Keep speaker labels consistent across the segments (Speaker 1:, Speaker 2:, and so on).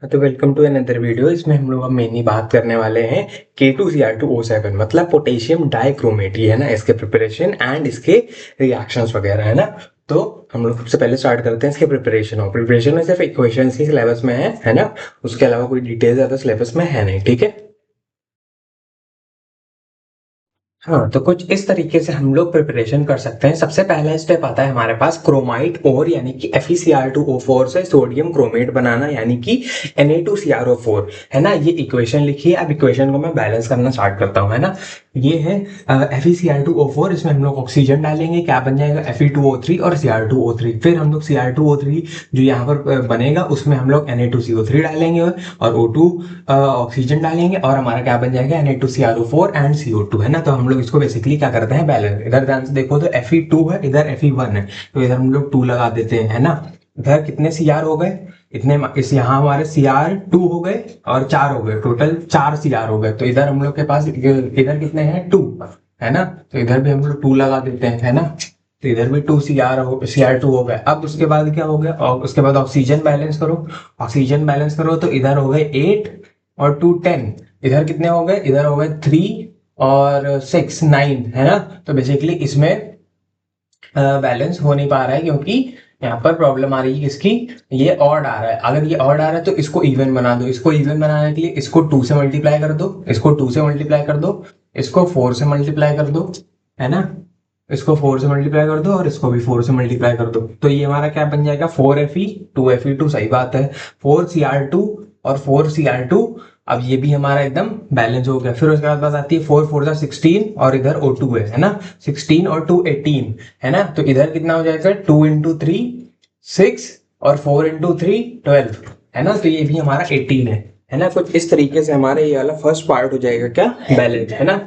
Speaker 1: तो welcome to another video. इसमें हम लोग अब मेनली बात करने वाले हैं K2Cr2O7 मतलब पोटेशियम डाइक्रोमेट। ये है ना इसके प्रिपरेशन एंड इसके रिएक्शंस वगैरह है ना। तो हम लोग सबसे पहले स्टार्ट करते हैं इसके प्रिपरेशन। और प्रिपरेशन में सिर्फ इक्वेशंस ही सिलेबस में है ना। उसके अलावा कोई डिटेल ज्यादा सिलेबस में है नहीं, ठीक है। हाँ, तो कुछ इस तरीके से हम लोग प्रिपरेशन कर सकते हैं। सबसे पहला स्टेप आता है हमारे पास क्रोमाइट और यानी कि FeCr2O4 से सोडियम क्रोमेट बनाना यानी कि Na2CrO4 है ना। ये इक्वेशन लिखी है। अब इक्वेशन को मैं बैलेंस करना स्टार्ट करता हूँ है ना। ये है FeCr2O4। इसमें हम लोग ऑक्सीजन डालेंगे, क्या बन जाएगा Fe2O3 और Cr2O3। फिर हम लोग Cr2O3 जो यहाँ पर बनेगा उसमें हम लोग Na2CO3 डालेंगे और O2 ऑक्सीजन डालेंगे और हमारा क्या बन जाएगा Na2CrO4 एंड CO2 है ना। तो हम लोग इसको बेसिकली क्या करते हैं बैलेंस। इधर ध्यान से देखो तो Fe2 है, इधर Fe1 है, तो इधर हम लोग 2 लगा देते हैं है ना। इधर कितने Cr हो गए, इतने इस यहाँ हमारे Cr2 हो गए और 4 हो गए, टोटल 4 Cr हो गए। तो इधर हम लोग के पास इधर कितने हैं 2 है ना। तो इधर भी हम लोग 2 लगा देते हैं है ना। तो इधर भी 2 Cr2 हो गए। अब उसके बाद क्या हो गया, और उसके बाद ऑक्सीजन बैलेंस करो। ऑक्सीजन बैलेंस करो तो इधर हो गए 8 और 2 10। इधर कितने हो गए, इधर हो गए 3 और 6 9 है ना। तो बेसिकली इसमें बैलेंस हो नहीं पा रहा है क्योंकि यहाँ पर प्रॉब्लम आ रही है किसकी, ये ऑड आ रहा है। अगर ये ऑड आ रहा है तो इसको इवन बना दो। इसको इवन बनाने के लिए इसको 2 से मल्टीप्लाई कर दो, इसको 2 से मल्टीप्लाई कर दो, इसको 4 से मल्टीप्लाई कर दो है ना। इसको 4 से मल्टीप्लाई कर दो और इसको भी 4 से मल्टीप्लाई कर दो। तो ये हमारा क्या बन जाएगा 4Fe 2Fe2, सही बात है। 4Cr2 और 4Cr2। अब ये भी हमारा एकदम बैलेंस हो गया। फिर उसके बाद बात आती है 4 4 16 और इधर O2 है ना। 16 और 2 18 है ना। तो इधर कितना हो जाएगा 2 इंटू 3 6 और 4 इंटू 3 12 है ना। तो ये भी हमारा 18 है ना। कुछ इस तरीके से हमारा ये वाला फर्स्ट पार्ट हो जाएगा क्या बैलेंस है ना।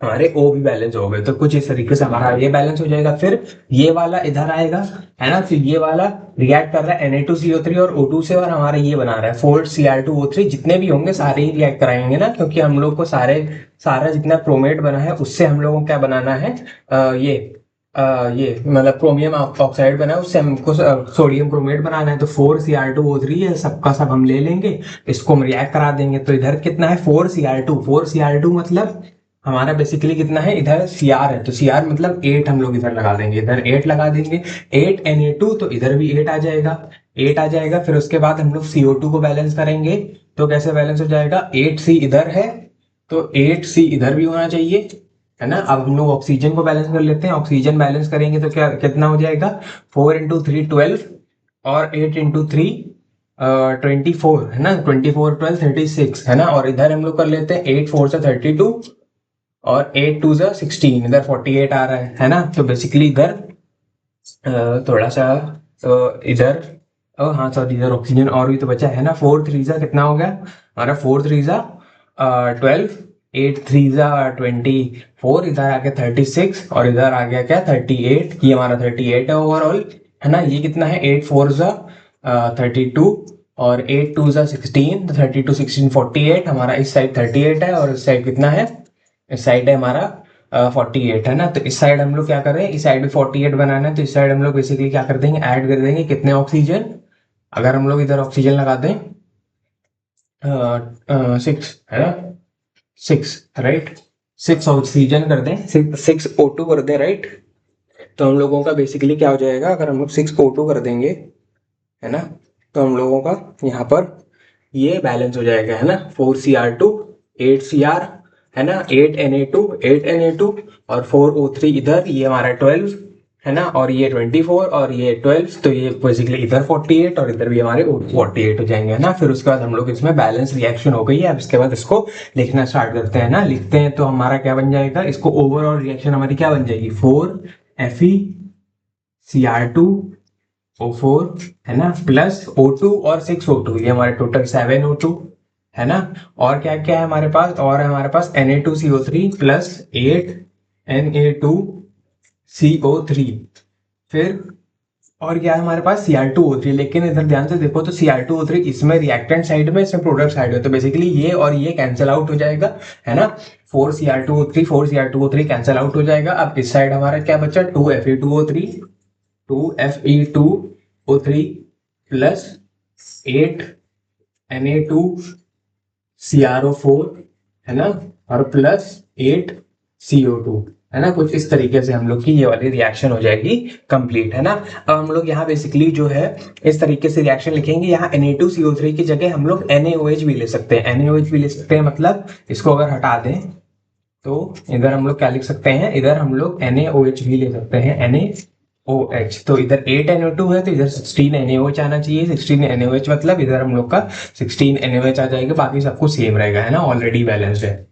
Speaker 1: हमारे ओ भी बैलेंस हो गए। तो कुछ इस तरीके से हमारा ये बैलेंस हो जाएगा। फिर ये वाला इधर आएगा है ना। फिर ये वाला रिएक्ट कर रहा है Na2CO3 और O2 से, और हमारा ये बना रहा है 4Cr2O3। जितने भी होंगे सारे ही रिएक्ट कराएंगे ना, क्योंकि हम लोग को सारा जितना क्रोमेट बना है उससे हम लोगों को क्या बनाना है, ये मतलब क्रोमियम ऑक्साइड बना है उससे हमको सोडियम क्रोमेट बनाना है। तो 4Cr2O3 है, सबका सब हम ले लेंगे, इसको हम रिएक्ट करा देंगे। तो इधर कितना है 4Cr2 मतलब हमारा बेसिकली कितना है, इधर Cr है तो Cr मतलब 8 हम लोग इधर लगा देंगे, इधर 8 लगा देंगे। 8 Na2 तो इधर भी 8 आ जाएगा, 8 आ जाएगा। फिर उसके बाद हम लोग CO2 को बैलेंस करेंगे। तो कैसे बैलेंस हो जाएगा, 8C इधर है तो 8C इधर भी होना चाहिए है ना। अब हम लोग ऑक्सीजन को बैलेंस कर लेते हैं। ऑक्सीजन बैलेंस करेंगे तो क्या कितना हो जाएगा 4 इंटू 3 12 और 8 इंटू 3 24 है ना। 24 12 36 है ना। और इधर हम लोग कर लेते हैं 8 4 से 32 और 8 2 जा 16, इधर 48 आ रहा है ना। तो बेसिकली इधर थोड़ा सा इधर हाँ सॉरी, इधर ऑक्सीजन और भी तो बचा है ना। 4 3 जा कितना हो गया हमारा, 4 3 जा 12, 8 3 जा 24, इधर आ गया 36 और इधर आ गया क्या 38। ये हमारा 38 है ओवरऑल है ना। ये कितना है 8 4 जा 32 और 8 2 जा 16, तो 32 16 48 हमारा। इस साइड 38 है और इस साइड कितना है, इस साइड है हमारा 48 है ना। तो इस साइड हम लोग क्या कर रहे हैं, इस साइड भी 48 बनाना है। तो इस साइड हम लोग बेसिकली क्या कर देंगे, ऐड कर देंगे कितने ऑक्सीजन। अगर हम लोग इधर ऑक्सीजन लगा दें 6 है ना, 6 राइट, 6 ऑक्सीजन कर दें, 6 O2 कर दें राइट। तो हम लोगों का बेसिकली क्या हो जाएगा, अगर हम लोग 6 O2 कर देंगे है ना, तो हम लोगों का यहाँ पर ये बैलेंस हो जाएगा है ना। 4Cr2 8Cr है ना, 8Na2 और 4O3 इधर, ये हमारा 12 है ना, और ये 24 और ये 12। तो ये बेसिकली इधर 48 और इधर भी हमारे 48 हो जाएंगे है ना। फिर उसके बाद हम लोग इसमें बैलेंस रिएक्शन हो गई है। अब इसके बाद इसको लिखना स्टार्ट करते हैं ना। लिखते हैं तो हमारा क्या बन जाएगा, इसको ओवरऑल रिएक्शन हमारी क्या बन जाएगी 4FeCr2O4 है ना प्लस O2 और 6O2, ये हमारे टोटल 7O2 है ना। और क्या क्या है हमारे पास, और है हमारे पास Na2CO3 प्लस 8Na2CO3। फिर और क्या है हमारे पास Cr2O3। लेकिन इधर ध्यान से देखो तो Cr2O3 इसमें रिएक्टेंट साइड में, इसमें प्रोडक्ट साइड में, तो बेसिकली ये और ये कैंसिल आउट हो जाएगा है ना। 4Cr2O3 कैंसिल आउट हो जाएगा। अब इस साइड हमारा क्या बचा 2Fe2O3 प्लस 8 Na2CrO4 है ना, और प्लस 8CO2 है ना। कुछ इस तरीके से हम लोग की ये वाली रिएक्शन हो जाएगी कंप्लीट, है ना। अब हम लोग यहाँ बेसिकली जो है इस तरीके से रिएक्शन लिखेंगे। यहाँ Na2CO3 की जगह हम लोग NaOH भी ले सकते हैं, NaOH भी ले सकते हैं। मतलब इसको अगर हटा दें तो इधर हम लोग क्या लिख सकते हैं, इधर हम लोग NaOH भी ले सकते हैं, NaOH। तो इधर 8NO2 है तो इधर 16NaOH आना चाहिए। 16NaOH मतलब इधर हम लोग का 16NaOH आ जाएगा, बाकी सब कुछ सेम रहेगा, है ना, ऑलरेडी बैलेंस्ड है।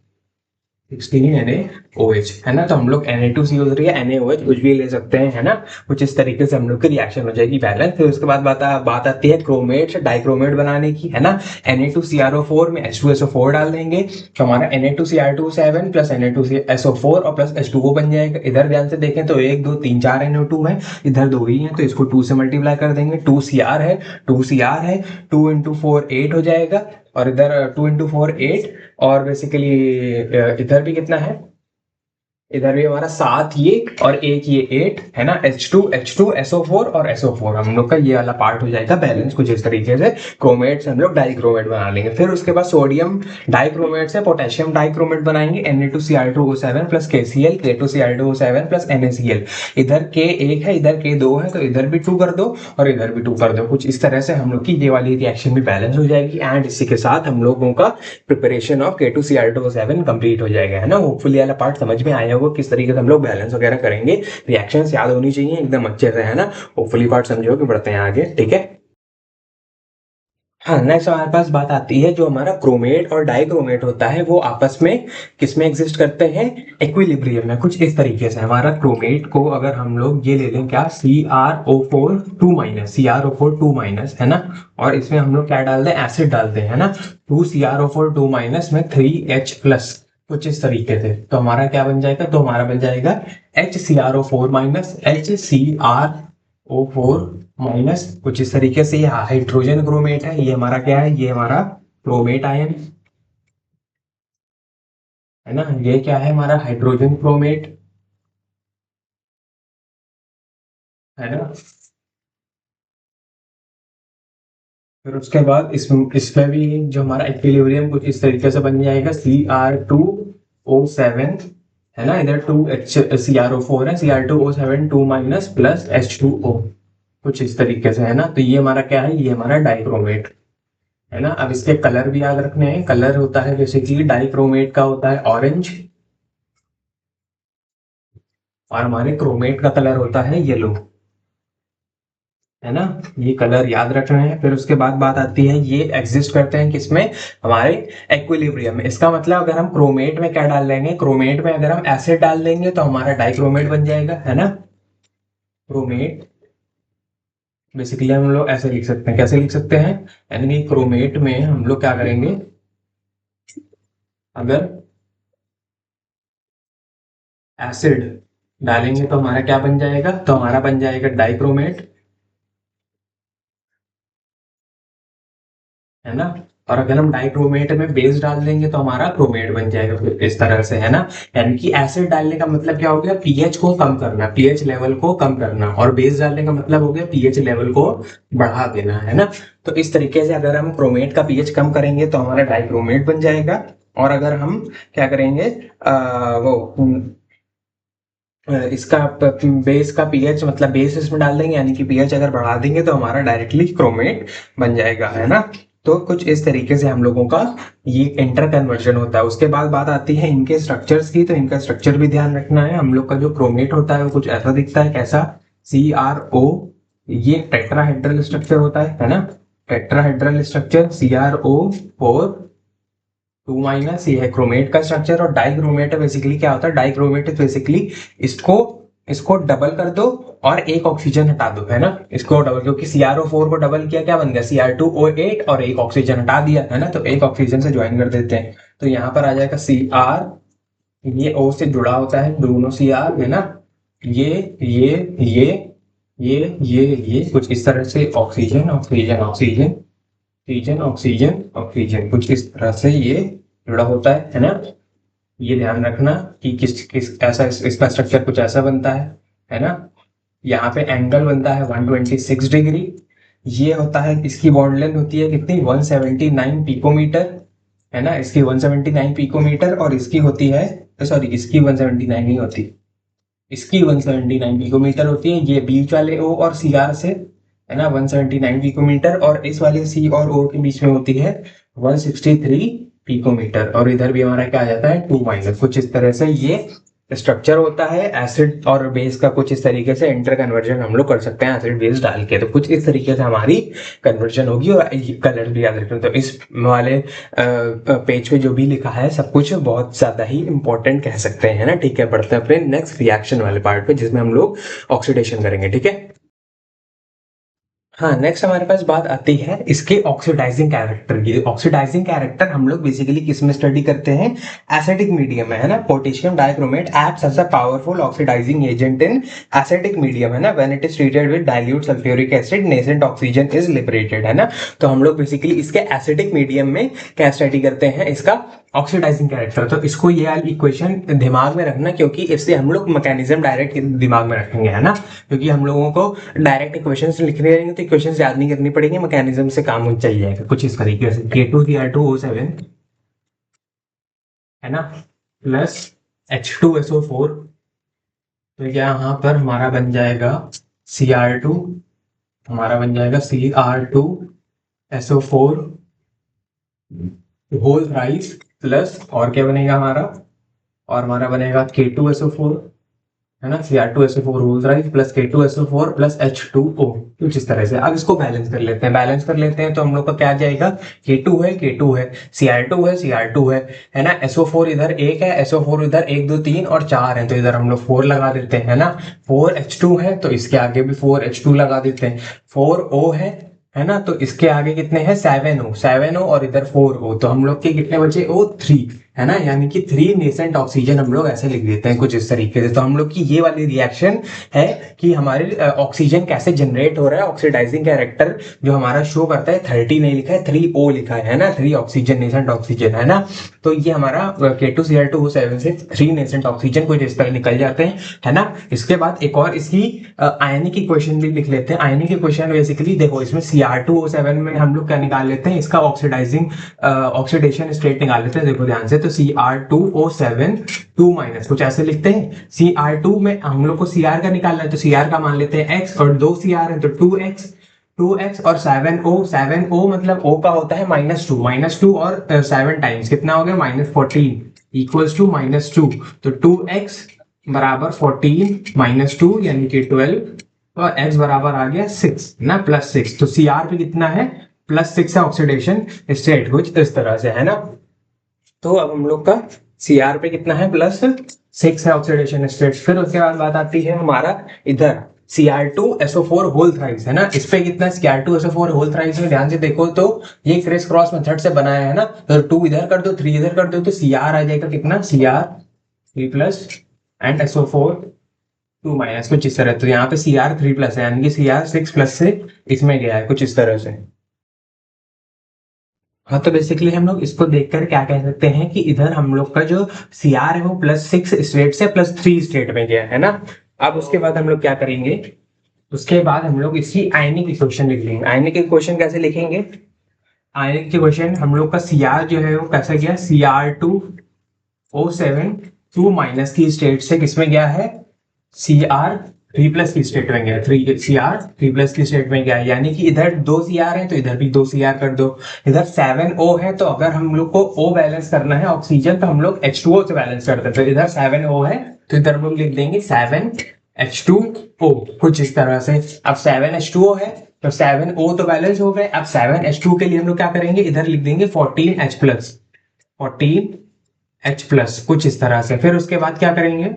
Speaker 1: 16NaOH है ना। तो हम लोग Na2CO3 या NaOH कुछ भी ले सकते हैं, है ना। कुछ इस तरीके से हम लोग की रिएक्शन हो जाएगी बैलेंस। फिर उसके बाद बात आती है क्रोमेट से डाइक्रोमेट बनाने की, है ना। Na2CrO4 में H2SO4 डाल देंगे तो हमारा Na2Cr27 प्लस Na2SO4 और प्लस H2O बन जाएगा। इधर ध्यान से देखें तो 1 2 3 4 NO2 है, इधर 2 ही है तो इसको 2 से मल्टीप्लाई कर देंगे। 2Cr है, 2Cr है, 2 इंटू 4 8 हो जाएगा, और इधर 2 इंटू 4 8, और बेसिकली इधर भी कितना है, इधर भी हमारा 7 ये और एक ये 8 है ना। H2SO4 और SO4 हम लोग का ये वाला पार्ट हो जाएगा बैलेंस। कुछ इस तरीके से क्रोमेट से हम लोग डाइक्रोमेट बना लेंगे। फिर उसके बाद सोडियम डाइक्रोमेट से पोटेशियम डाइक्रोमेट बनाएंगे, Na2Cr2O7 plus KCl, K2Cr2O7 plus NaCl। इधर K 1 है, इधर K 2 है, तो इधर भी 2 कर दो और इधर भी 2 कर दो। कुछ इस तरह से हम लोग की ये वाली रिएक्शन भी बैलेंस हो जाएगी। एंड इसी के साथ हम लोगों का प्रिपरेशन ऑफ K2Cr2O7 कंप्लीट हो जाएगा, है ना। होपफुली वाला पार्ट समझ में आया होगा किस तरीके से हम लोग बैलेंस वगैरह करेंगे। रिएक्शंस याद होनी चाहिए एकदम अच्छे से, है ना। होपफुली पार्ट समझो कि बढ़ते हैं आगे, ठीक है। हाँ, नेक्स्ट हमारे पास बात आती है जो हमारा क्रोमेट और डाइक्रोमेट होता है वो आपस में किसमें एग्जिस्ट करते हैं, इक्विलिब्रियम में। कुछ इस तरीके से हमारा क्रोमेट को अगर हम लोग ये ले लें क्या, CrO4 2 माइनस, CrO4 2 माइनस, है ना, और इसमें हम लोग क्या डाल दें, एसिड डालते हैं, है ना। 2CrO4 2 माइनस में 3H प्लस, कुछ इस तरीके से। तो हमारा क्या बन जाएगा, तो हमारा बन जाएगा HCrO4 माइनस HCrO4 माइनस। कुछ इस तरीके से ये हाइड्रोजन क्रोमेट है, ये हमारा क्या है, ये हमारा क्रोमेट आयन, है ना। ये क्या है, हमारा हाइड्रोजन क्रोमेट, है ना। फिर उसके बाद इसमें भी जो हमारा इक्विलिब्रियम कुछ इस तरीके से बन जाएगा, Cr2O7, है ना। इधर 2CrO4 है, Cr2O7 2 माइनस प्लस H2O, कुछ इस तरीके से, है ना। तो ये हमारा क्या है, ये हमारा डाइक्रोमेट, है ना। अब इसके कलर भी याद रखने हैं। कलर होता है बेसिकली डाइक्रोमेट का होता है ऑरेंज, और हमारे क्रोमेट का कलर होता है येलो, है ना। ये कलर याद रखना है। फिर उसके बाद बात आती है ये एग्जिस्ट करते हैं किसमें, हमारे एक्विलिब्रियम में। इसका मतलब अगर हम क्रोमेट में क्या डाल देंगे, क्रोमेट में अगर हम एसिड डाल देंगे तो हमारा डाइक्रोमेट बन जाएगा, है ना। क्रोमेट बेसिकली हम लोग ऐसे लिख सकते हैं, कैसे लिख सकते हैं, यानी कि क्रोमेट में हम लोग क्या करेंगे, अगर एसिड डालेंगे तो हमारा क्या बन जाएगा, तो हमारा बन जाएगा डाइक्रोमेट, है ना। और अगर हम डाइक्रोमेट में बेस डाल देंगे तो हमारा क्रोमेट बन जाएगा। फिर इस तरह से, है ना। यानी कि एसिड डालने का मतलब क्या हो गया, पीएच को कम करना, पीएच लेवल को कम करना, और बेस डालने का मतलब हो गया पीएच लेवल को बढ़ा देना, है ना। तो इस तरीके से अगर हम क्रोमेट का पीएच कम करेंगे तो हमारा डाइक्रोमेट बन जाएगा। और अगर हम क्या करेंगे, इसका बेस का पीएच मतलब बेस इसमें डाल देंगे, यानी कि पीएच अगर बढ़ा देंगे तो हमारा डायरेक्टली क्रोमेट बन जाएगा, है ना। तो कुछ इस तरीके से हम लोगों का ये इंटर कन्वर्जन होता है। उसके बाद बात आती है इनके स्ट्रक्चर्स की। तो इनका स्ट्रक्चर भी ध्यान रखना है। हम लोग का जो क्रोमेट होता है वो कुछ ऐसा दिखता है, कैसा, CrO, ये टेट्राहेड्रल स्ट्रक्चर होता है ना। टेट्राहेड्रल स्ट्रक्चर CrO4 2 माइनस, ये है क्रोमेट का स्ट्रक्चर। और डाइक्रोमेट बेसिकली क्या होता है, डाइक्रोमेट बेसिकली इसको इसको डबल कर दो और एक ऑक्सीजन हटा दो, है ना। इसको डबल, क्योंकि CrO4 को डबल किया क्या बन गया, Cr2O8, और एक ऑक्सीजन हटा दिया, है ना। तो एक ऑक्सीजन से ज्वाइन कर देते हैं तो यहाँ पर आ जाएगा Cr, ये O से जुड़ा होता है दोनों Cr, है ना। ये ये ये ये कुछ इस तरह से oxygen oxygen oxygen oxygen oxygen oxygen, कुछ इस तरह से ये जुड़ा होता है ना। ये ध्यान रखना कि किस किस ऐसा इसका स्ट्रक्चर कुछ ऐसा बनता है ना। यहाँ पे एंगल बनता है 126 डिग्री, ये होता है, इसकी बॉन्ड लेंथ होती है कितनी, 179 पिकोमीटर, है ना, इसकी 179 पिकोमीटर, और इसकी होती है, सॉरी इसकी 179 नहीं होती, इसकी 179 पिकोमीटर होती है। ये बीच वाले ओ और सी आर से, है ना, 179 पिकोमीटर, और इस वाले सी और ओ के बीच में होती है 163 पिकोमीटर, और इधर भी हमारा क्या आ जाता है 2 माइनस। कुछ इस तरह से ये स्ट्रक्चर होता है एसिड और बेस का। कुछ इस तरीके से इंटर कन्वर्जन हम लोग कर सकते हैं एसिड बेस डाल के। तो कुछ इस तरीके से हमारी कन्वर्जन होगी, और कलर भी याद रखें। तो इस वाले पेज पे जो भी लिखा है सब कुछ बहुत ज्यादा ही इंपॉर्टेंट कह सकते हैं ना। ठीक है, बढ़ते हैं अपने नेक्स्ट रिएक्शन वाले पार्ट पे, जिसमें हम लोग ऑक्सीडेशन करेंगे। ठीक है, हाँ, नेक्स्ट हमारे पास बात आती है इसके ऑक्सीडाइजिंग कैरेक्टर की। ऑक्सीडाइजिंग कैरेक्टर हम लोग बेसिकली किस में स्टडी करते हैं, एसिडिक मीडियम में, है ना। Potassium dichromate acts as a powerful oxidizing agent in acidic medium, है ना, when it is treated with dilute sulphuric acid nascent oxygen is liberated, है ना। तो हम लोग बेसिकली इसके एसिडिक मीडियम में क्या स्टडी करते हैं, इसका ऑक्सीडाइजिंग कैरेक्टर। तो इसको ये वाली इक्वेशन दिमाग में रखना, क्योंकि इससे हम लोग मैकेनिज्म डायरेक्ट दिमाग में रखेंगे, है ना। क्योंकि हम लोगों को डायरेक्ट इक्वेशंस लिखने रहेंगे तो इक्वेशंस याद नहीं करनी पड़ेगी, मैकेनिज्म से काम हो चल जाएगा। कुछ इस तरीके से K2Cr2O7, है ना, प्लस H2SO4, तो यहाँ पर हमारा बन जाएगा Cr2, हमारा बन जाएगा Cr2SO4 होल राइस, प्लस और क्या बनेगा हमारा, और हमारा बनेगा K2SO4, है ना, Cr2SO4 whole rice plus K2SO4 plus H2O। कुछ इस तरह से। अब इसको बैलेंस कर लेते हैं, बैलेंस कर लेते हैं तो हम लोग का क्या आ जाएगा, K2 है, K2 है, Cr2 है, Cr2 है ना, SO4 इधर एक है, SO4 इधर 1 2 3 और 4 है, तो इधर हम लोग 4 लगा देते हैं, है ना। 4H2 है तो इसके आगे भी 4H2 लगा देते हैं। 4O है ना, तो इसके आगे कितने हैं, 7O और इधर 4O, तो हम लोग के कितने बचे, O3, है ना, यानी कि 3 नेसेंट ऑक्सीजन हम लोग ऐसे लिख देते हैं कुछ इस तरीके से। तो हम लोग की ये वाली रिएक्शन है कि हमारे ऑक्सीजन कैसे जनरेट हो रहा है। ऑक्सीडाइजिंग कैरेक्टर जो हमारा शो करता है 30 नहीं लिखा है, 3O लिखा है ना, 3 ऑक्सीजन नेसेंट ऑक्सीजन, है ना। तो ये हमारा K2Cr2O7 से 3 नेसेंट ऑक्सीजन कुछ इस तरह निकल जाते हैं, है ना। इसके बाद एक और इसकी आयनिक इक्वेशन भी लिख लेते हैं। आयनिक इक्वेशन बेसिकली देखो, इसमें Cr2O7 में हम लोग क्या निकाल लेते हैं, इसका ऑक्सीडाइजिंग ऑक्सीडेशन स्टेट निकाल लेते हैं। देखो ध्यान से, तो Cr2O7 2 माइनस, कुछ ऐसे लिखते हैं। Cr2 में हम लोग को Cr का निकालना है, तो Cr का मान लेते हैं x, और 2 Cr है तो 2x और 7O मतलब O का होता है -2 और 7 टाइम्स कितना हो गया, -14 इक्वल्स टू -2, तो 2x बराबर 14 -2 यानी कि 12, और x बराबर आ गया 6 ना, +6। तो Cr पे कितना है, +6 है ऑक्सीडेशन स्टेट, कुछ इस तरह से, है ना। तो अब हम लोग का Cr पे कितना है, +6 है ऑक्सीडेशन स्टेट। फिर उसके बाद बात आती है हमारा इधर Cr2SO4 होल थ्राइस, है ना। इस पे कितना Cr2SO4 होल थ्राइस में ध्यान से देखो तो ये क्रिस क्रॉस मेथड से बनाया है ना, तो 2 इधर कर दो 3 इधर कर दो, तो Cr आ जाएगा कितना, Cr3+ एंड SO4 2- कुछ इस तरह। तो यहाँ पे Cr3+ है, यानी कि Cr6+ से इसमें गया है, कुछ इस तरह से। हाँ, तो बेसिकली हम लोग इसको देखकर क्या कह सकते हैं कि इधर हम लोग का जो Cr है वो +6 स्टेट से +3 स्टेट में गया है ना। अब उसके बाद हम लोग क्या करेंगे, उसके बाद हम लोग इसकी आयनिक इक्वेशन लिख लेंगे। आयनिक इक्वेशन कैसे लिखेंगे, आयनिक इक्वेशन हम लोग का Cr जो है वो कैसा गया, Cr2O7 2- की स्टेट से किसमें गया है, Cr3+ की स्टेट में गया, Cr3+ की स्टेट में गया है, यानी कि इधर 2 Cr है तो इधर भी 2 Cr कर दो। इधर 7O है, तो अगर हम लोग को O बैलेंस करना है ऑक्सीजन, तो हम लोग H2O से बैलेंस करते हैं। तो इधर 7O है तो इधर हम लोग लिख देंगे 7H2O, कुछ इस तरह से। अब 7H2O है तो 7O तो बैलेंस हो गए। अब 7H2 के लिए हम लोग क्या करेंगे, इधर लिख देंगे 14H+, कुछ इस तरह से। फिर उसके बाद क्या करेंगे,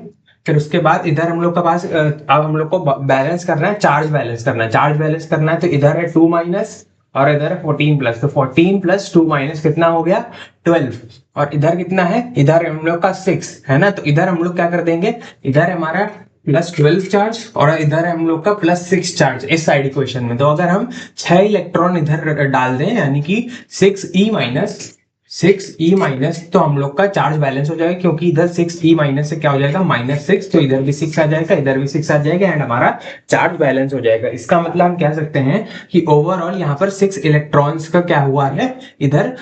Speaker 1: फिर उसके बाद इधर हम लोग के पास अब हम लोग को बैलेंस करना है, चार्ज बैलेंस करना है। चार्ज बैलेंस करना है तो इधर है 2- और इधर है 14+, तो 14+2- कितना हो गया, 12, और इधर कितना है, इधर हम लोग का 6 है ना। तो इधर हम लोग क्या कर देंगे, इधर हमारा +12 चार्ज और इधर हम लोग का +6 चार्ज इस साइड इक्वेशन में। तो अगर हम 6 इलेक्ट्रॉन इधर डाल दें, यानी कि 6E माइनस, तो हम लोग का चार्ज बैलेंस हो जाएगा क्योंकि इधर 6E माइनस से क्या हो जाएगा -6, तो इधर भी 6 आ जाएगा, इधर भी 6 आ जाएगा एंड हमारा चार्ज बैलेंस हो जाएगा। इसका मतलब हम कह सकते हैं कि ओवरऑल यहाँ पर 6 इलेक्ट्रॉन्स का क्या हुआ है इधर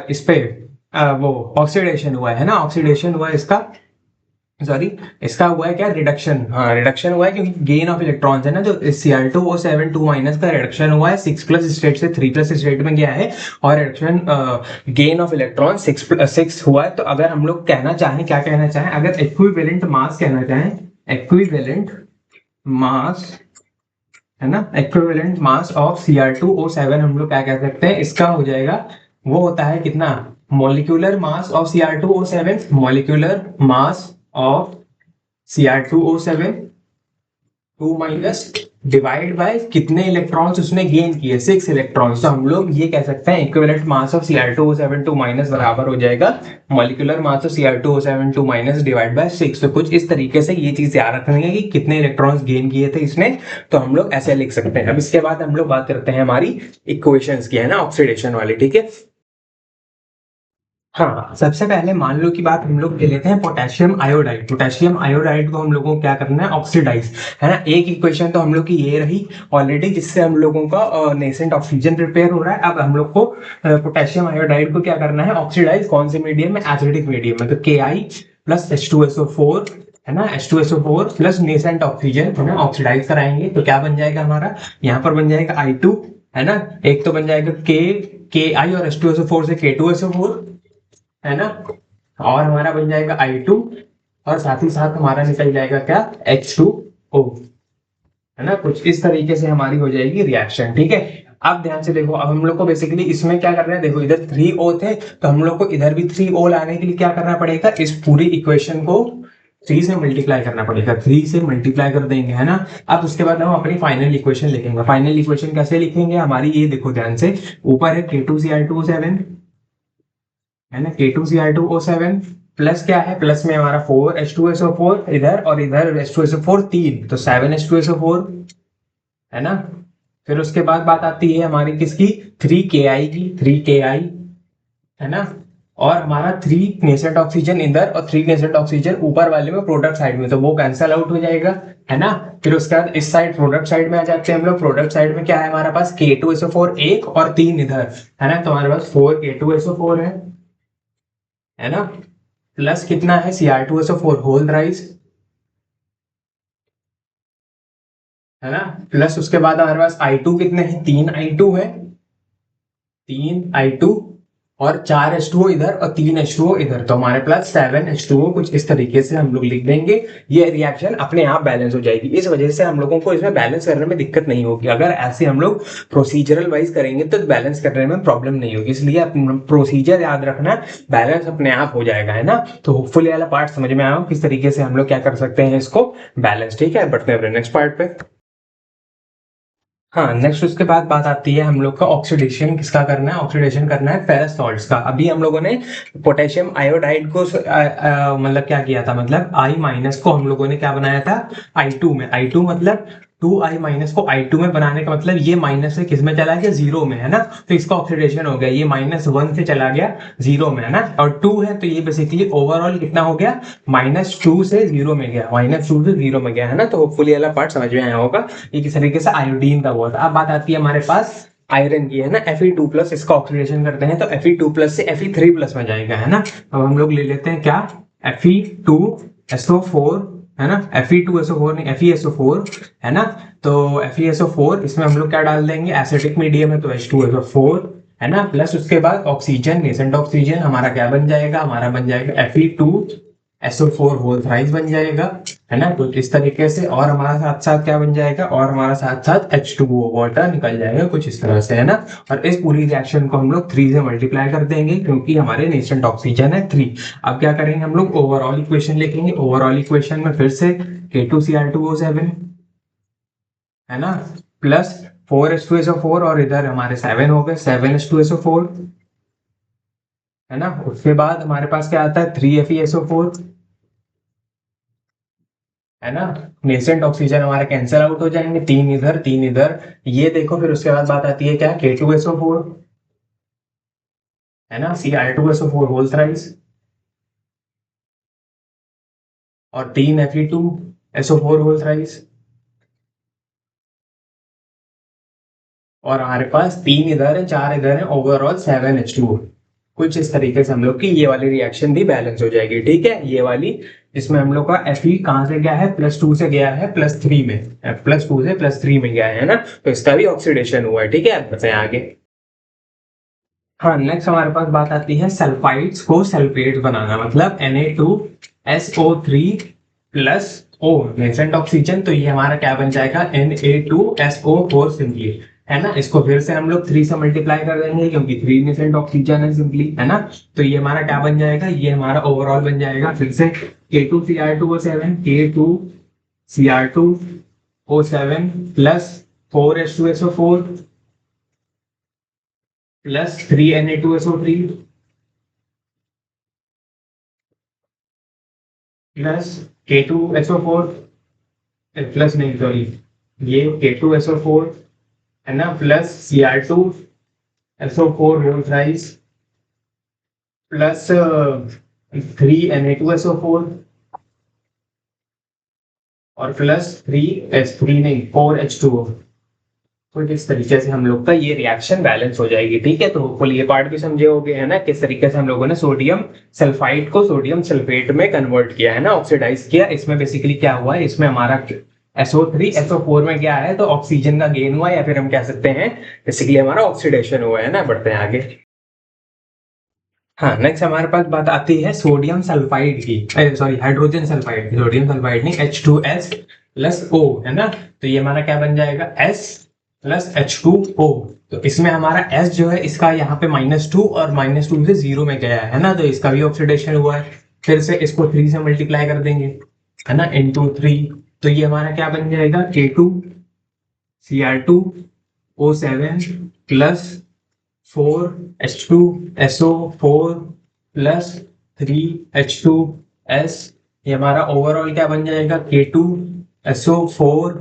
Speaker 1: इस पे वो ऑक्सीडेशन हुआ है ना, ऑक्सीडेशन हुआ है इसका, सॉरी इसका हुआ है क्या, रिडक्शन, हाँ रिडक्शन हुआ है क्योंकि गेन ऑफ इलेक्ट्रॉन्स है ना, जो Cr2O7 2 माइनस का रिडक्शन हुआ है 6 प्लस स्टेट से 3 प्लस स्टेट में गया है और रिडक्शन गेन ऑफ इलेक्ट्रॉन 6 हुआ है। तो अगर हम लोग कहना चाहें, क्या कहना चाहें, अगर इक्विवेलेंट मास कहना चाहें, इक्विवेलेंट मास है ना, इक्विवेलेंट मास ऑफ Cr2O7 हम लोग क्या कह सकते हैं, इसका हो जाएगा, वो होता है कितना, molecular mass of Cr2O7, molecular mass of Cr2O7 2 minus divide by कितने इलेक्ट्रॉन्स उसने गेन किए, 6 इलेक्ट्रॉन्स। तो हम लोग ये कह सकते हैं equivalent mass of Cr2O7 2 minus बराबर हो जाएगा molecular mass of Cr2O7 2 minus divide by 6। तो कुछ इस तरीके से ये चीज याद रखनी है कि कितने इलेक्ट्रॉन्स गेन किए थे इसने, तो हम लोग ऐसे लिख सकते हैं। अब इसके बाद हम लोग बात करते हैं हमारी इक्वेशंस की, है ना, ऑक्सीडेशन वाली, ठीक है। हाँ, सबसे पहले मान लो की बात हम लोग ले लेते हैं पोटेशियम आयोडाइड। पोटेशियम आयोडाइड को हम लोगों को क्या करना है, ऑक्सीडाइज, है ना। एक इक्वेशन तो हम लोग की ये रही ऑलरेडी, जिससे हम लोगों का नेसेंट ऑक्सीजन प्रिपेयर हो रहा है। अब हम लोग को पोटेशियम आयोडाइड को क्या करना है, ऑक्सीडाइज, कौन से मीडियम में, एसिडिक मीडियम में। तो Ki प्लस H2SO4, है ना, H2SO4 प्लस नेसेंट ऑक्सीजन, है ना, ऑक्सीडाइज कराएंगे तो क्या बन जाएगा हमारा, यहाँ पर बन जाएगा I2, है ना। एक तो बन जाएगा Ki और H2SO4 से K2SO4, है ना, और हमारा बन जाएगा I2 और साथ ही साथ हमारा निकल जाएगा क्या, H2O, है ना। कुछ इस तरीके से हमारी हो जाएगी रिएक्शन, ठीक है। अब ध्यान से देखो, अब हम लोग को बेसिकली इसमें क्या करना है, देखो इधर 3O थे तो हम लोग को इधर भी 3O लाने के लिए क्या करना पड़ेगा, इस पूरी इक्वेशन को 3 से मल्टीप्लाई करना पड़ेगा, 3 से मल्टीप्लाई कर देंगे, है ना। अब उसके बाद हम अपनी फाइनल इक्वेशन लिखेंगे। फाइनल इक्वेशन कैसे लिखेंगे हमारी, ये देखो ध्यान से, ऊपर है K2Cr2O7, है ना, K2Cr2O7 प्लस क्या है, प्लस में हमारा 4H2SO4 इधर और इधर H2SO4 3, तो 7H2SO4, है ना। फिर उसके बाद बात आती है हमारी किसकी, 3Ki की, 3Ki, है ना। और हमारा 3 नेसेंट ऑक्सीजन इधर और 3 नेसेंट ऑक्सीजन ऊपर वाले में प्रोडक्ट साइड में, तो वो कैंसल आउट हो जाएगा, है ना। फिर उसके बाद इस साइड प्रोडक्ट साइड में आ जाते हैं हम लोग। प्रोडक्ट साइड में क्या है हमारे पास, K2SO4 1 और 3 इधर, है ना, तो हमारे पास 4K2SO4 है ना, प्लस कितना है Cr2SO4 होल राइज, है ना। प्लस उसके बाद हमारे पास I2 कितने हैं, 3I2 है, 3I2 और 4H2O इधर और 3H2O इधर, तो हमारे पास 7H2O। कुछ इस तरीके से हम लोग लिख देंगे, ये रिएक्शन अपने आप बैलेंस हो जाएगी। इस वजह से हम लोगों को इसमें बैलेंस करने में दिक्कत नहीं होगी। अगर ऐसे हम लोग प्रोसीजरल वाइज करेंगे तो बैलेंस करने में प्रॉब्लम नहीं होगी, इसलिए प्रोसीजर याद रखना, बैलेंस अपने आप हो जाएगा, है ना। तो होपफुली वाला पार्ट समझ में आया किस तरीके से हम लोग क्या कर सकते हैं इसको बैलेंस, ठीक है। बढ़ते हैं नेक्स्ट पार्ट पे। हाँ, नेक्स्ट उसके बाद बात आती है हम लोग का ऑक्सीडेशन किसका करना है, ऑक्सीडेशन करना है फेरस सॉल्ट्स का। अभी हम लोगों ने पोटेशियम आयोडाइड को मतलब क्या किया था, मतलब I माइनस को हम लोगों ने क्या बनाया था, I2 में। I2 मतलब 2I माइनस को I2 में बनाने का मतलब ये माइनस से किस में चला गया, जीरो में, है ना। तो इसका ऑक्सीडेशन हो गया, ये -1 से चला गया जीरो में, है ना, और 2 है तो ये बेसिकली ओवरऑल कितना हो गया, -2 से जीरो में गया, -2 से जीरो में गया, है ना। तो होपफुली वाला पार्ट समझ में आया होगा, ये किस तरीके से आयोडीन का हुआ था। अब बात आती है हमारे पास आयरन की, है ना, Fe2+, इसका ऑक्सीडेशन करते हैं तो Fe2+ से Fe3+ में जाएगा, है ना। अब हम लोग ले लेते हैं क्या, Fe2SO4, है ना, Fe2SO4 नहीं, FeSO4, है ना। तो FeSO4 इसमें हम लोग क्या डाल देंगे, एसिडिक मीडियम है तो H2SO4, है ना, प्लस उसके बाद ऑक्सीजन, नेसेंट ऑक्सीजन हमारा क्या बन जाएगा, हमारा बन जाएगा Fe2SO4 होल थ्राइस बन जाएगा, है ना। तो इस तरीके से, और हमारा साथ साथ क्या बन जाएगा, और हमारा साथ साथ H2O वाटर निकल जाएगा कुछ इस तरह से, है ना। और इस पूरी रिएक्शन को हम लोग 3 से मल्टीप्लाई कर देंगे क्योंकि हमारे नेसेंट ऑक्सीजन है 3। अब क्या करेंगे हम लोग, ओवरऑल इक्वेशन लिखेंगे। ओवरऑल इक्वेशन में फिर से K2Cr2O7, है ना, प्लस 4H2SO4 और इधर हमारे 7 हो गए, 7H2SO4, है ना। उसके बाद हमारे पास क्या आता है, 3FeSO4, है ना। नेसेंट ऑक्सीजन हमारे कैंसिल आउट हो जाएंगे, 3 इधर 3 इधर, ये देखो। फिर उसके बाद बात आती है क्या, K2SO4, है ना, Cr2SO4 होल थ्राइस, और 3 Fe2SO4 होल थ्राइस, और हमारे पास 3 इधर है, 4 इधर है, ओवरऑल 7H2O। कुछ इस तरीके से हम लोग की ये वाली रिएक्शन भी बैलेंस हो जाएगी। ठीक है, ये वाली जिसमें हम लोग का Fe कहाँ से गया है, +2 से गया है +3 में, +2 से +3 में गया है ना, तो इसका भी ऑक्सीडेशन हुआ है। ठीक है, बताएं आगे। हाँ, नेक्स्ट हमारे पास बात आती है सल्फाइड्स को सल्फेट बनाना, मतलब Na2SO3 plus O nascent oxygen, तो ये हमारा क्या बन जाएगा, Na2SO4 सिंपली, है ना। इसको फिर से हम लोग 3 से मल्टीप्लाई कर देंगे क्योंकि 3 नेसेंट ऑक्सीजन है सिंपली, है ना। तो ये हमारा क्या बन जाएगा, ये हमारा ओवरऑल बन जाएगा फिर से K2Cr2O7, K2Cr2O7 plus 4H2SO4 plus 3Na2SO3 plus K2SO4, plus नहीं सॉरी, ये K2SO4 है ना, plus Cr2SO4 whole thrice plus 3Na2SO4 और प्लस 3 नहीं 4H2O। तो इस तरीके से हम लोग का ये रिएक्शन बैलेंस हो जाएगी। ठीक है, तो होपफुली ये पार्ट भी समझे होगे, है ना, किस तरीके से हम लोगों ने सोडियम सल्फाइड को सोडियम सल्फेट में कन्वर्ट किया है ना, ऑक्सीडाइज किया। इसमें बेसिकली क्या हुआ है, इसमें हमारा SO3 SO4 में क्या है, तो ऑक्सीजन का गेन हुआ, या फिर हम कह सकते हैं बेसिकली हमारा ऑक्सीडेशन हुआ है ना। बढ़ते हैं आगे। हाँ, नेक्स्ट हमारे पास बात आती है सोडियम सल्फाइड की, sorry hydrogen sulphide, sodium sulphide नहीं, H2S प्लस O, है ना। तो ये हमारा क्या बन जाएगा, S प्लस H2O। तो इसमें हमारा S जो है इसका यहाँ पे -2 और -2 से 0 में गया है ना, तो इसका भी ऑक्सीडेशन हुआ है। फिर से इसको 3 से मल्टीप्लाई कर देंगे, है ना, इंटू 3। तो ये हमारा क्या बन जाएगा, K2Cr2O7 plus 4H2SO4 plus 3H2S। ये हमारा ओवरऑल क्या बन जाएगा, K2SO4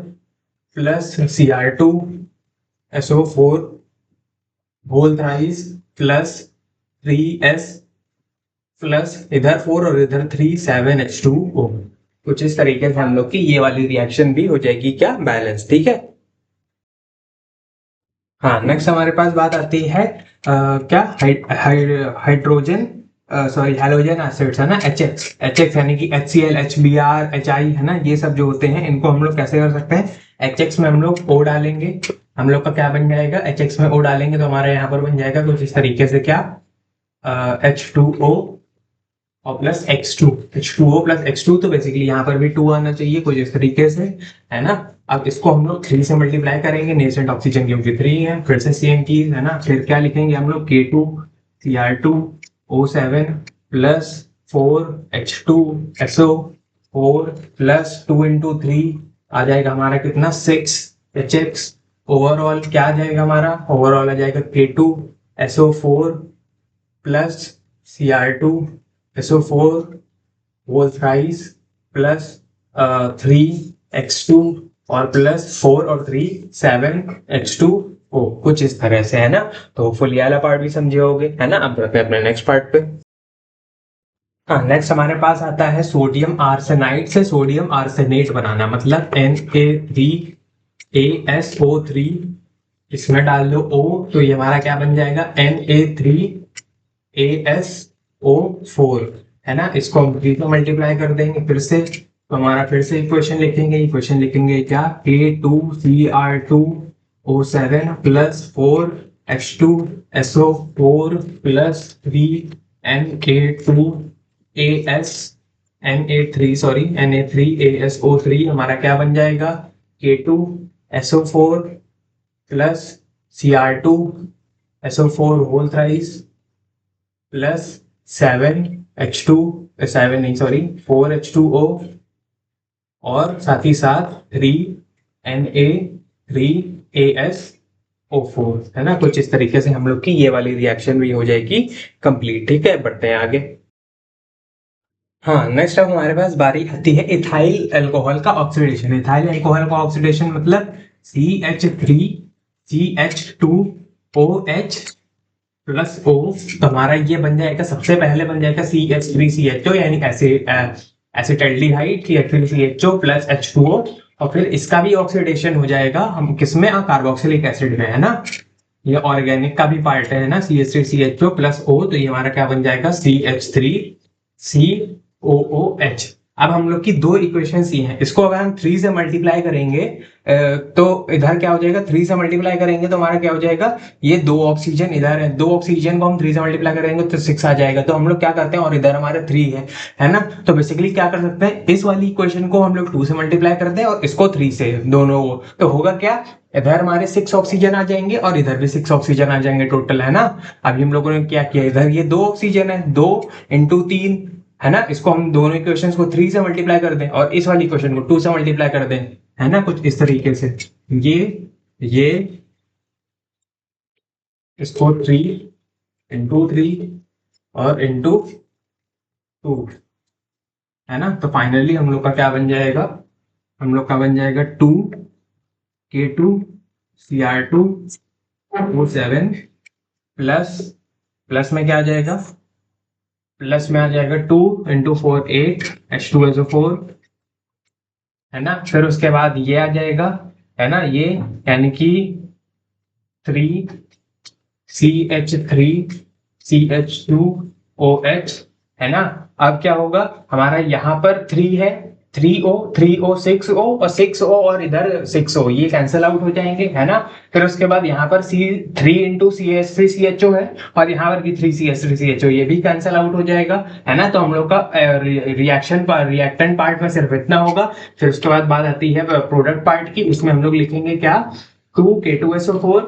Speaker 1: plus Cr2SO4 whole thrice plus 3S plus इधर 4 और इधर 3 7H2O। कुछ इस तरीके से हम लोग की ये वाली रिएक्शन भी हो जाएगी क्या, बैलेंस। ठीक है। हाँ, नेक्स्ट हमारे पास बात आती है क्या, हाइड्रोजन सॉरी हैलोजन एसिड्स, है ना, एच एक्स यानी कि HCl HBr HI, है ना, ये सब जो होते हैं इनको हम लोग कैसे कर सकते हैं, HX में हम लोग O डालेंगे, हम लोग का क्या बन जाएगा, HX में O डालेंगे तो हमारे यहाँ पर बन जाएगा कुछ इस तरीके से, क्या, H2O और प्लस H2O प्लस X2, तो बेसिकली यहाँ पर भी 2 आना चाहिए कुछ इस तरीके से, है ना। अब इसको हम लोग 3 से मल्टीप्लाई करेंगे, नेसेंट ऑक्सीजन क्योंकि 3 है, फिर से सेम चीज, है ना। फिर क्या लिखेंगे हम लोग, K2Cr2O7 plus 4H2SO4 plus 2 into 3 आ जाएगा हमारा कितना, 6HX। ओवरऑल क्या आ जाएगा हमारा, ओवरऑल आ जाएगा K2SO4 plus Cr2SO4 whole thrice plus 3X2 और प्लस 4 और 3 7H2O, कुछ इस तरह से, है ना। तो फुल वाला पार्ट भी समझे होगे, है ना। अब बढ़ते हैं अपने नेक्स्ट पार्ट पे। हाँ, नेक्स्ट हमारे पास आता है सोडियम आर्सेनाइड से सोडियम आर्सेनेट बनाना, मतलब Na3ASO3, इसमें डाल दो O, तो ये हमारा क्या बन जाएगा, Na3ASO4, है ना। इसको हम 3 से मल्टीप्लाई कर देंगे फिर से, तो हमारा फिर से इक्वेशन लिखेंगे क्या, K2Cr2O7 plus 4H2SO4 plus 3Na3ASO3 हमारा क्या बन जाएगा, K2SO4 plus Cr2SO4 whole thrice plus 4H2O और साथ ही साथ 3Na3ASO4, है ना। कुछ इस तरीके से हम लोग की ये वाली रिएक्शन भी हो जाएगी कंप्लीट। ठीक है, बढ़ते हैं आगे। हाँ, नेक्स्ट अब हमारे पास बारी आती है इथाइल अल्कोहल का ऑक्सीडेशन। इथाइल अल्कोहल का ऑक्सीडेशन मतलब CH3CH2OH प्लस ओ, तो हमारा ये बन जाएगा, सबसे पहले बन जाएगा CH3CHO यानी एसिटल्डिहाइड, CH3CHO प्लस H2O, और फिर इसका भी ऑक्सीडेशन हो जाएगा हम किसमें, कार्बोक्सिलिक एसिड में, है ना। ये ऑर्गेनिक का भी पार्ट है ना, CH3CHO प्लस O, तो ये हमारा क्या बन जाएगा, CH3COOH। अब हम लोग की दो इक्वेशंस ये हैं, इसको अगर हम 3 से मल्टीप्लाई करेंगे तो इधर क्या हो जाएगा, 3 से मल्टीप्लाई करेंगे तो हमारा क्या हो जाएगा, ये 2 ऑक्सीजन इधर है, 2 ऑक्सीजन को हम 3 से मल्टीप्लाई करेंगे तो 6 आ जाएगा। तो हम लोग क्या करते हैं, और इधर हमारे 3 है ना। तो बेसिकली क्या कर सकते हैं, इस वाली इक्वेशन को हम लोग 2 से मल्टीप्लाई करते हैं और इसको 3 से, दोनों को, तो होगा क्या, इधर हमारे 6 ऑक्सीजन आ जाएंगे और इधर भी 6 ऑक्सीजन आ जाएंगे टोटल, है ना। अभी हम लोगों ने क्या किया, इधर ये 2 ऑक्सीजन है, 2 इंटू 3, है ना, इसको हम दोनों इक्वेशंस को 3 से मल्टीप्लाई कर दें और इस वाली इक्वेशन को 2 से मल्टीप्लाई कर दें, है ना, कुछ इस तरीके से। ये इसको 3 इंटू 3 और इंटू 2, है ना। तो फाइनली हम लोग का क्या बन जाएगा, हम लोग का बन जाएगा 2K2Cr2O7 प्लस, प्लस में क्या आ जाएगा, प्लस में आ जाएगा 2 × 4 8 H2SO4, है ना। फिर उसके बाद ये आ जाएगा, है ना, ये यानी कि 3CH3CH2OH, है ना। अब क्या होगा, हमारा यहाँ पर 3 है, 3O 6O और 6O और इधर 6O, ये कैंसिल आउट हो जाएंगे, है ना। फिर उसके बाद यहाँ पर 3 × CH3CHO है और यहाँ पर भी 3CH3CHO, ये भी कैंसिल आउट हो जाएगा, है ना। तो हम लोग का रिएक्टेंट पार्ट में सिर्फ इतना होगा। फिर उसके बाद बात आती है प्रोडक्ट पार्ट की, उसमें हम लोग लिखेंगे क्या, 2K2SO4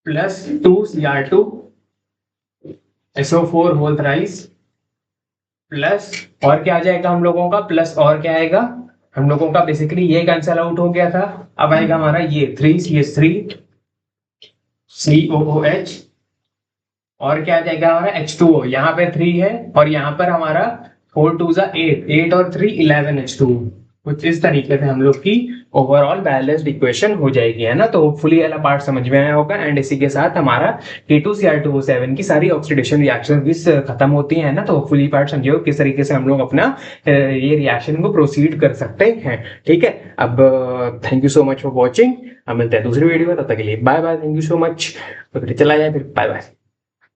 Speaker 1: plus 2Cr2SO4 whole thrice plus, और क्या आ जाएगा हम लोगों का, प्लस और क्या आएगा हम लोगों का, बेसिकली ये कैंसिल आउट हो गया था। अब आएगा हमारा ये 3CH3COOH, और क्या आ जाएगा हमारा H2O, यहाँ पे 3 है और यहाँ पर हमारा 4 2 8, 8 और 3 11 H2O। कुछ इस तरीके से हम लोग की ओवरऑल बैलेंस्ड इक्वेशन हो जाएगी, है ना। तो होपफुली वाला पार्ट समझ में आया होगा, एंड इसी के साथ हमारा K2Cr2O7 की सारी ऑक्सीडेशन रिएक्शन भी खत्म होती है ना। तो होपफुली पार्ट समझे हो किस तरीके से हम लोग अपना ये रिएक्शन को प्रोसीड कर सकते हैं, ठीक है। अब thank you so much for watching, हम मिलते हैं दूसरी वीडियो में, तब तक के लिए bye bye, thank you so much. तो चला जाए फिर, बाय बाय।